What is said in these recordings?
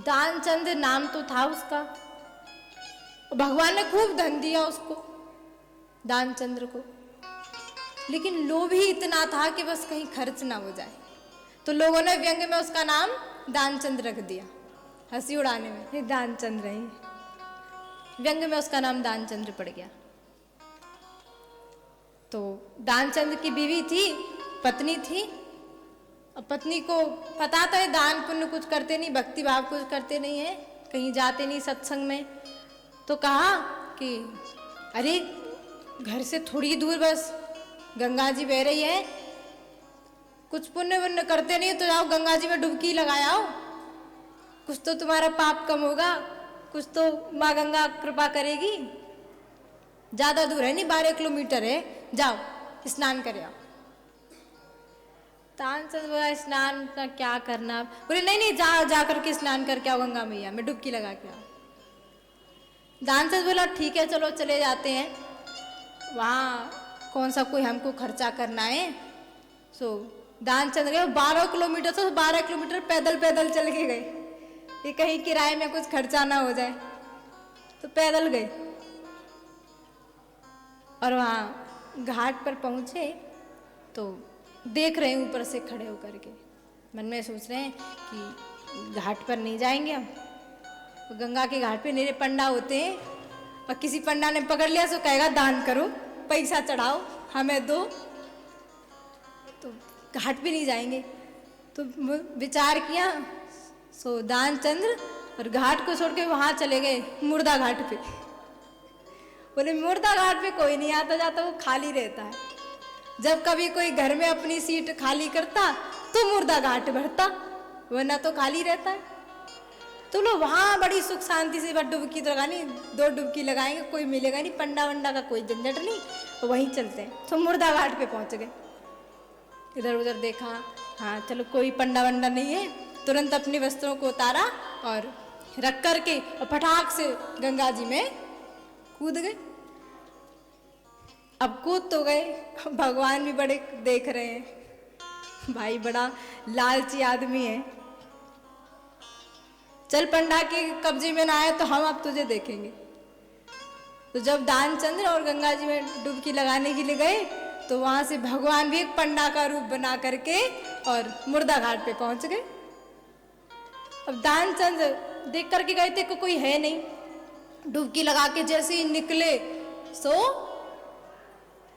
दानचंद नाम तो था उसका, भगवान ने खूब धन दिया उसको, दानचंद्र को, लेकिन लोभ ही इतना था कि बस कहीं खर्च ना हो जाए, तो लोगों ने व्यंग में उसका नाम दानचंद्र रख दिया, हंसी उड़ाने में, ये दानचंद्र है, व्यंग में उसका नाम दानचंद्र पड़ गया। तो दानचंद्र की बीवी थी, पत्नी थी, और पत्नी को पता था दान पुण्य कुछ करते नहीं, भक्ति भाव कुछ करते नहीं है, कहीं जाते नहीं सत्संग में, तो कहा कि अरे घर से थोड़ी दूर बस गंगा जी बह रही है, कुछ पुण्य पुण्य करते नहीं तो जाओ गंगा जी में डुबकी लगाओ, कुछ तो तुम्हारा पाप कम होगा, कुछ तो माँ गंगा कृपा करेगी, ज्यादा दूर है नहीं, 12 किलोमीटर है, जाओ स्नान करे आओ। तानचंद बोला स्नान का क्या करना, बोले नहीं नहीं जा करके स्नान करके आओ गंगा मैया में डुबकी लगा के आओ। दानचंद बोला ठीक है चलो चले जाते हैं, वहाँ कौन सा कोई हमको खर्चा करना है। सो दानचंद गए 12 किलोमीटर, तो 12 किलोमीटर पैदल पैदल चल के गए, ये कहीं किराए में कुछ खर्चा ना हो जाए, तो पैदल गए। और वहाँ घाट पर पहुँचे तो देख रहे हैं ऊपर से खड़े होकर के, मन में सोच रहे हैं कि घाट पर नहीं जाएंगे हम, गंगा के घाट पे मेरे पंडा होते हैं, और किसी पंडा ने पकड़ लिया तो कहेगा दान करो, पैसा चढ़ाओ, हमें दो, तो घाट पे नहीं जाएंगे। तो विचार किया, सो दानचंद्र और घाट को छोड़ के वहाँ चले गए मुर्दा घाट पे। बोले मुर्दा घाट पे कोई नहीं आता जाता, वो खाली रहता है, जब कभी कोई घर में अपनी सीट खाली करता तो मुर्दा घाट भरता, वरना तो खाली रहता है। तो लो वहाँ बड़ी सुख शांति से डुबकी लगानी, 2 डुबकी लगाएंगे, कोई मिलेगा नहीं, पंडा वंडा का कोई झंझट नहीं, तो वहीं चलते हैं। तो मुर्दा घाट पे पहुँच गए, इधर उधर देखा, हाँ चलो कोई पंडा वंडा नहीं है, तुरंत अपनी वस्त्रों को उतारा और रख करके और फटाक से गंगा जी में कूद गए। अब कूद तो गए, भगवान भी बड़े देख रहे हैं, भाई बड़ा लालची आदमी है, चल पंडा के कब्जे में ना आए तो हम अब तुझे देखेंगे। तो जब दानचंद्र और गंगा जी में डुबकी लगाने के लिए गए तो वहां से भगवान भी एक पंडा का रूप बना करके और मुर्दा घाट पे पहुंच गए। अब दानचंद्र देख करके गए थे कोई है नहीं, डुबकी लगा के जैसे ही निकले सो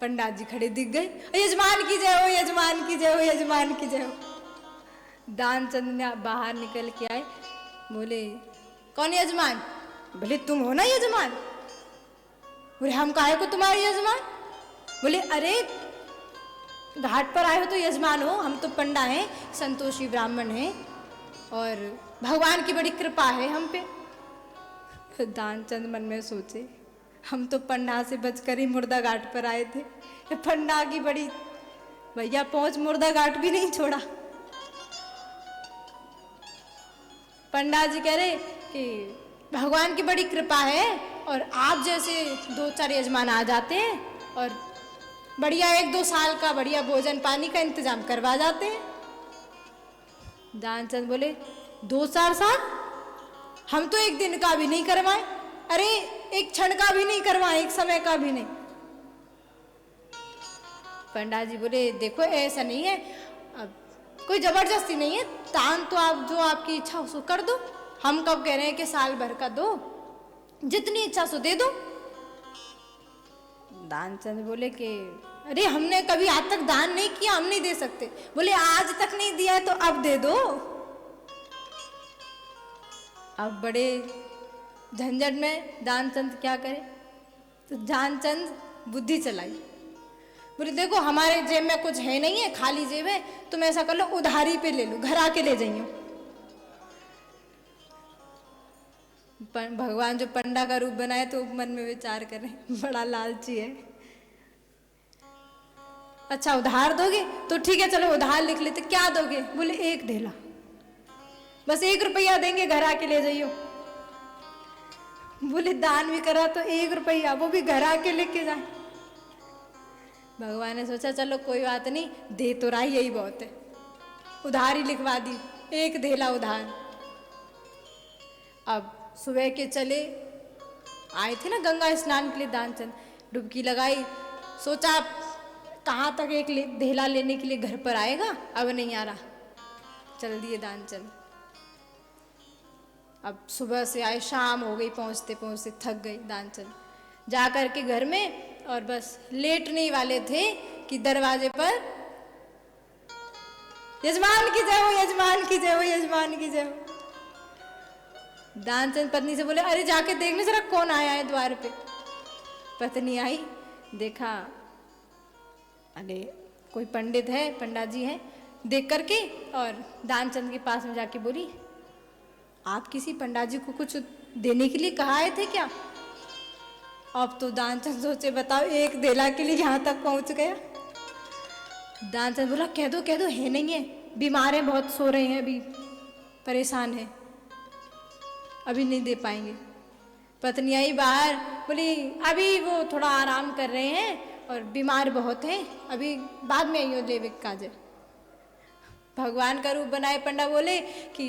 पंडित जी खड़े दिख गए, यजमान की जय हो, यजमान की जय हो, यजमान की जय हो। दानचंद्र ने बाहर निकल के आए, बोले कौन यजमान? बोले तुम हो ना यजमान। बोले हम काहे को तुम्हारे यजमान? बोले अरे घाट पर आए हो तो यजमान हो, हम तो पंडा हैं, संतोषी ब्राह्मण हैं और भगवान की बड़ी कृपा है हम पे। दानचंद मन में सोचे हम तो पंडा से बचकर ही मुर्दा घाट पर आए थे, पंडा की बड़ी भैया पहुंच मुर्दा घाट भी नहीं छोड़ा। पंडा जी कह रहे कि भगवान की बड़ी कृपा है और आप जैसे 2-4 यजमान आ जाते हैं और बढ़िया 1-2 साल का बढ़िया भोजन पानी का इंतजाम करवा जाते हैं। दानचंद बोले 2-4 साल? हम तो एक दिन का भी नहीं करवाए, अरे एक क्षण का भी नहीं करवाए, एक समय का भी नहीं। पंडा जी बोले देखो ऐसा नहीं है, अब कोई जबरदस्ती नहीं है, दान तो आप जो आपकी इच्छा उसको कर दो, हम कब कह रहे हैं कि साल भर का दो, जितनी इच्छा सो दे दो। दानचंद बोले कि अरे हमने कभी आज तक दान नहीं किया, हम नहीं दे सकते। बोले आज तक नहीं दिया है तो अब दे दो। अब बड़े झंझट में दानचंद क्या करे, तो दानचंद बुद्धि चलाई, बोले देखो हमारे जेब में कुछ है नहीं है, खाली जेब है, तुम ऐसा कर लो उधारी पे ले लो, घर आके ले जाइयो। भगवान जो पंडा का रूप बनाए तो मन में विचार करें बड़ा लालची है। अच्छा उधार दोगे तो ठीक है चलो उधार लिख लेते, क्या दोगे? बोले 1 ढेला, बस 1 रुपया देंगे, घर आके ले जाइयो। बोले दान भी करा तो 1 रुपया, वो भी घर आके लेके जाए। भगवान ने सोचा चलो कोई बात नहीं, दे तो रहा यही बहुत है, उधार ही लिखवा दी, 1 ढेला उधार। अब सुबह के चले आए थे ना गंगा स्नान के लिए दानचंद, डुबकी लगाई, सोचा कहाँ तक एक धेला लेने के लिए घर पर आएगा, अब नहीं आ रहा, चल दिए दानचंद। अब सुबह से आए, शाम हो गई, पहुँचते पहुँचते थक गई दानचंद। जा कर के घर में और बस लेटने वाले थे कि दरवाजे पर यजमान की जय हो, यजमान की जय हो, यजमान की जय हो। दानचंद पत्नी से बोले, अरे जाके देख ले जरा कौन आया है द्वार पे। पत्नी आई, देखा अरे कोई पंडित है, पंडा जी है। देख करके और दानचंद के पास में जाके बोली, आप किसी पंडा जी को कुछ देने के लिए कहा आए थे क्या? अब तो दानचंद सोचे, बताओ एक धेला के लिए यहाँ तक पहुँच गया। दानचंद बोला, कह दो है नहीं है, बीमार है, बहुत सो रहे हैं, अभी परेशान है, अभी नहीं दे पाएंगे। पत्नी आई बाहर, बोली अभी वो थोड़ा आराम कर रहे हैं और बीमार बहुत हैं, अभी बाद में आइयो लेवे काजे। भगवान का रूप बनाए पंडा बोले कि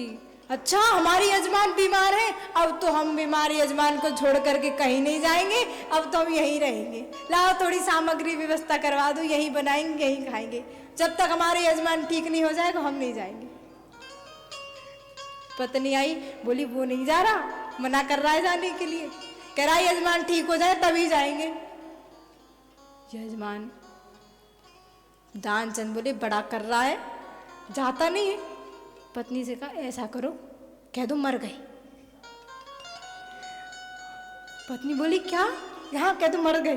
अच्छा हमारी यजमान बीमार है, अब तो हम बीमार यजमान को छोड़ करके कहीं नहीं जाएंगे, अब तो हम यहीं रहेंगे, लाओ थोड़ी सामग्री व्यवस्था करवा दो, यहीं बनाएंगे यहीं खाएंगे, जब तक हमारे यजमान ठीक नहीं हो जाएगा हम नहीं जाएंगे। पत्नी आई, बोली वो नहीं जा रहा, मना कर रहा है जाने के लिए, कह रहा है यजमान ठीक हो जाए तभी जाएंगे। यजमान दानचंद बोले, बड़ा कर रहा है, जाता नहीं है। पत्नी से कहा, ऐसा करो कह दो मर गई। पत्नी बोली, क्या? यहाँ कह दो मर गए।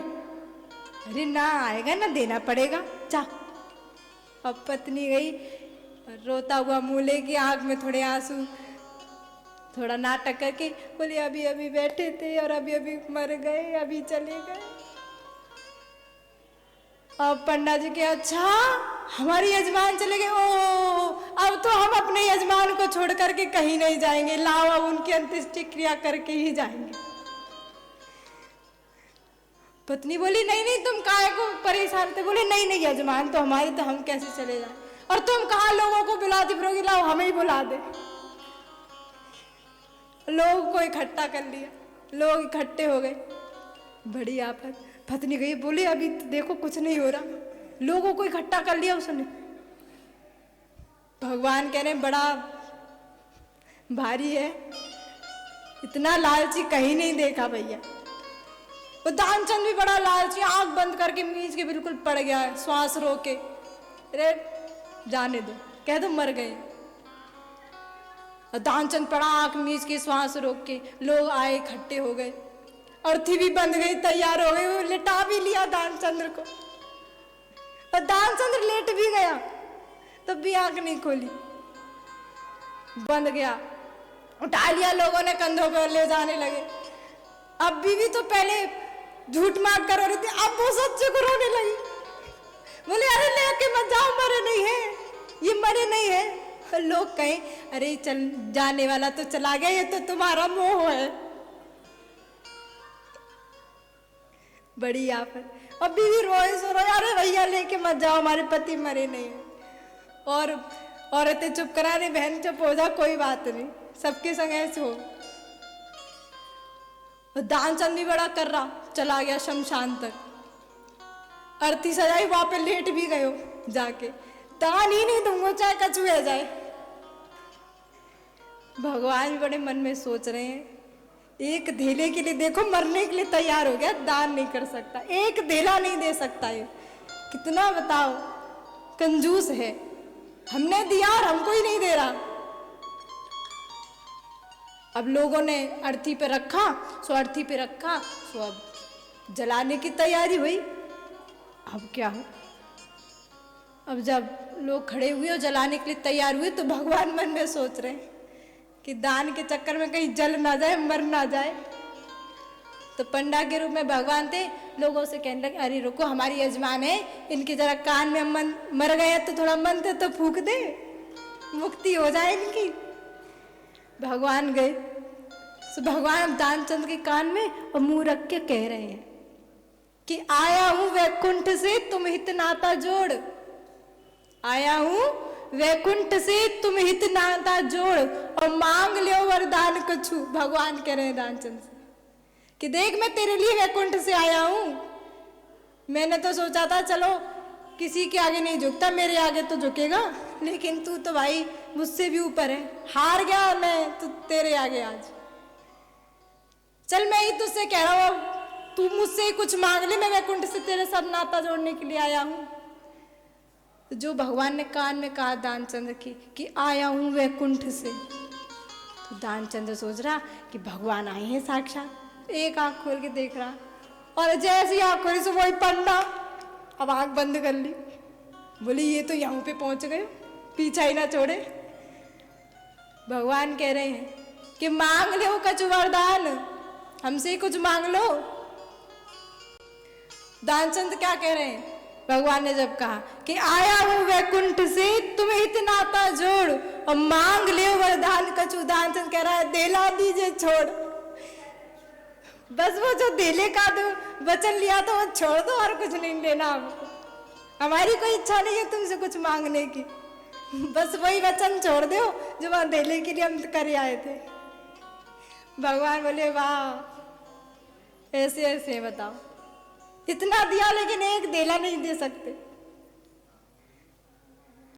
अरे ना आएगा ना देना पड़ेगा, जा। अब पत्नी गई, रोता हुआ मुँह लेके, आँख में थोड़े आंसू, थोड़ा नाटक करके बोले, अभी अभी बैठे थे और अभी अभी मर गए, अभी चले गए। अब पंडा जी के, अच्छा हमारी यजमान चले गए, ओ अब तो हम अपने यजमान को छोड़ करके कहीं नहीं जाएंगे, लाओ अब उनकी अंत्येष्टि क्रिया करके ही जाएंगे। पत्नी बोली, नहीं नहीं तुम काहे को परेशान थे? बोले नहीं नहीं यजमान तो हमारे, तो हम कैसे चले जाए, और तुम कहाँ लोगों को बुलाती फिरोगी, लाओ हमें ही बुला दे। लोगों को इकट्ठा कर लिया, लोग इकट्ठे हो गए, बड़ी आफत। पत्नी गई, बोले अभी तो देखो कुछ नहीं हो रहा, लोगों को इकट्ठा कर लिया उसने। भगवान कह रहे हैं बड़ा भारी है, इतना लालची कहीं नहीं देखा भैया। वो दानचंद भी बड़ा लालची, आंख बंद करके मीच के बिल्कुल पड़ गया है, श्वास रोके, अरे जाने दो, कह दो मर गए। दानचंद पड़ा आंख मीच के, श्वास रोक के, लोग आए इकट्ठे हो गए, अर्थी भी बंध गई, तैयार हो गई, लिटा भी लिया दानचंद्र को, और दानचंद्र लेट भी गया, तब भी आंख नहीं खोली, बंद गया। उठा लिया लोगों ने, कंधों पर ले जाने लगे। अब बीवी तो पहले झूठ मार कर रो रही थी, अब वो सच्चे को रोने लगी, बोले अरे लेके मत जाओ, मरे नहीं है, ये मरे नहीं है। लोग कहें अरे चल जाने वाला तो चला गया, ये तो तुम्हारा मोह है। बड़ी आफत। अब बीवी रोए सो रोए, अरे भैया लेके मत जाओ, हमारे पति मरे नहीं है। और औरतें चुप करा रही, बहन चुप हो जा, कोई बात नहीं, सबके संग ऐसे हो। दानचंद भी बड़ा कर रहा, चला गया शमशान तक, अर्थी सजाई, वहां पे लेट भी गयो जाके, दान ही नहीं दूंगा चाहे कछुआ जाए। भगवान भी बड़े मन में सोच रहे हैं, एक धेले के लिए देखो मरने के लिए तैयार हो गया, दान नहीं कर सकता, एक धेला नहीं दे सकता, ये कितना बताओ कंजूस है, हमने दिया और हमको ही नहीं दे रहा। अब लोगों ने अर्थी पे रखा, सो अर्थी पे रखा, सो अब जलाने की तैयारी हुई। अब क्या हो, अब जब लोग खड़े हुए और जलाने के लिए तैयार हुए, तो भगवान मन में सोच रहे हैं कि दान के चक्कर में कहीं जल ना जाए, मर ना जाए। तो पंडा के रूप में भगवान थे, लोगों से कहने लगे अरे रुको, हमारी यजमान है, इनके जरा कान में मर गए तो थोड़ा मंत्र तो फूक दे, मुक्ति हो जाए इनकी। भगवान गए, तो भगवान अब दानचंद के कान में और मुंह रख के कह रहे हैं कि आया हूं वैकुंठ से तुम हित नाता जोड़, आया हूं वैकुंठ से तुम हित नाता जोड़ और मांग लियो वरदान कछु। भगवान कह रहे हैं दानचंद से कि देख मैं तेरे लिए वैकुंठ से आया हूं। मैंने तो सोचा था चलो किसी के आगे नहीं झुकता, मेरे आगे तो झुकेगा, लेकिन तू तो भाई मुझसे भी ऊपर है। हार गया मैं तो तेरे आगे आज। चल मैं ही तुझसे कह रहा हूं, तू मुझसे ही कुछ मांग ले, मैं वैकुंठ से तेरे साथ नाता जोड़ने के लिए आया हूं। जो भगवान ने कान में कहा दानचंद्र की कि आया हूं वैकुंठ से, तो दानचंद्र सोच रहा कि भगवान आए हैं साक्षात। एक आंख खोल के देख रहा और जैसी आंख खोली से वही पंडा, अब आंख बंद कर ली। बोली ये तो यहाँ पे पहुंच गए, पीछा ही ना छोड़े। भगवान कह रहे हैं कि मांग लो कुछ वरदान, हमसे ही कुछ मांग लो। दानचंद क्या कह रहे हैं, भगवान ने जब कहा कि आया हूं वैकुंठ से तुम हित नाता जोड़ और मांग ले वरदान कछु। दानचंद कह रहा है देला दीजिए छोड़, बस वो जो देले का दो वचन लिया तो वो छोड़ दो, और कुछ नहीं लेना हमको। हमारी कोई इच्छा नहीं है तुमसे कुछ मांगने की, बस वही वचन छोड़ दो जो वहां देले के लिए हम कर आए थे। भगवान बोले वाह, ऐसे ऐसे बताओ, इतना दिया लेकिन एक देला नहीं दे सकते।